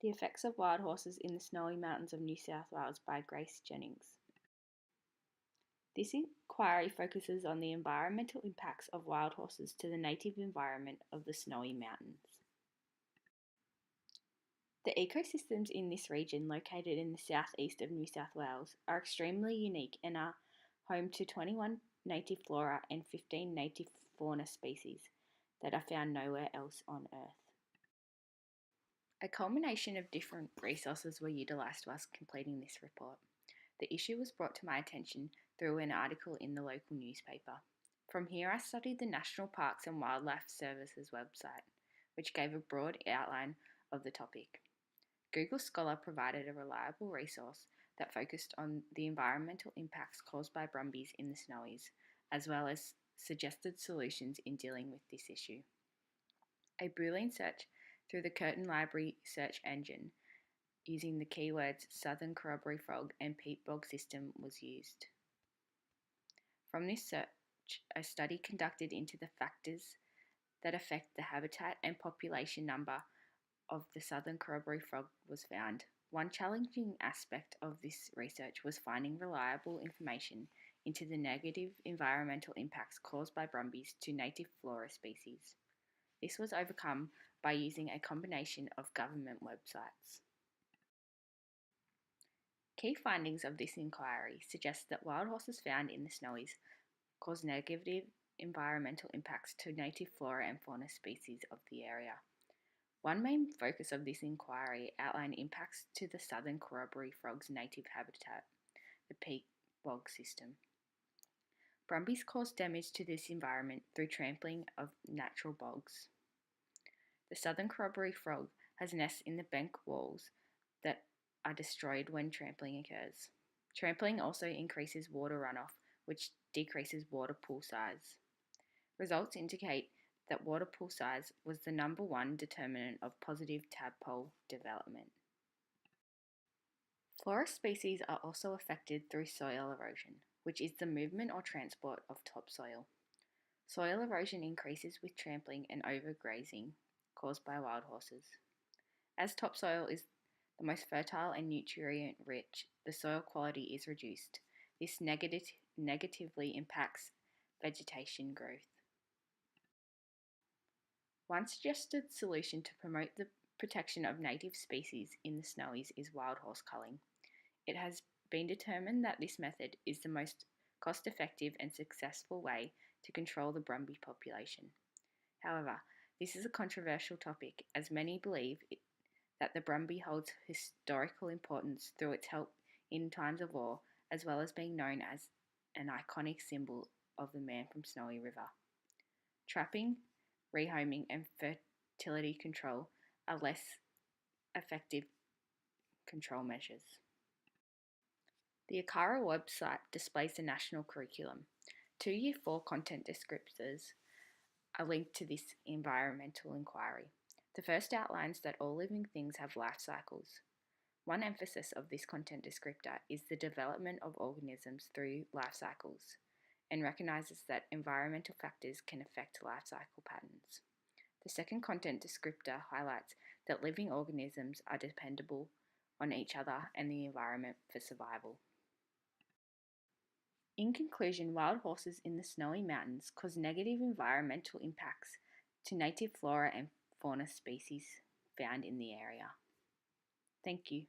The Effects of Wild Horses in the Snowy Mountains of New South Wales by Grace Jennings. This inquiry focuses on the environmental impacts of wild horses to the native environment of the Snowy Mountains. The ecosystems in this region, located in the southeast of New South Wales, are extremely unique and are home to 21 native flora and 15 native fauna species that are found nowhere else on Earth. A culmination of different resources were utilised whilst completing this report. The issue was brought to my attention through an article in the local newspaper. From here, I studied the National Parks and Wildlife Service's website, which gave a broad outline of the topic. Google Scholar provided a reliable resource that focused on the environmental impacts caused by brumbies in the Snowies, as well as suggested solutions in dealing with this issue. A Boolean search through the Curtin Library search engine using the keywords southern corroboree frog and peat bog system was used. From this search, a study conducted into the factors that affect the habitat and population number of the southern corroboree frog was found. One challenging aspect of this research was finding reliable information into the negative environmental impacts caused by brumbies to native flora species. This was overcome by using a combination of government websites. Key findings of this inquiry suggest that wild horses found in the Snowies cause negative environmental impacts to native flora and fauna species of the area. One main focus of this inquiry outlined impacts to the southern corroboree frog's native habitat, the peat bog system. Brumbies cause damage to this environment through trampling of natural bogs. The southern corroboree frog has nests in the bank walls that are destroyed when trampling occurs. Trampling also increases water runoff, which decreases water pool size. Results indicate that water pool size was the number one determinant of positive tadpole development. Flora species are also affected through soil erosion, which is the movement or transport of topsoil. Soil erosion increases with trampling and overgrazing caused by wild horses. As topsoil is the most fertile and nutrient rich, the soil quality is reduced. This negatively impacts vegetation growth. One suggested solution to promote the protection of native species in the Snowies is wild horse culling. It has been determined that this method is the most cost-effective and successful way to control the brumby population. However, this is a controversial topic, as many believe that the brumby holds historical importance through its help in times of war, as well as being known as an iconic symbol of the man from Snowy River. Trapping, rehoming, and fertility control are less effective control measures. The ACARA website displays the national curriculum. 2 Year 4 content descriptors are linked to this environmental inquiry. The first outlines that all living things have life cycles. One emphasis of this content descriptor is the development of organisms through life cycles, and recognises that environmental factors can affect life cycle patterns. The second content descriptor highlights that living organisms are dependable on each other and the environment for survival. In conclusion, wild horses in the Snowy Mountains cause negative environmental impacts to native flora and fauna species found in the area. Thank you.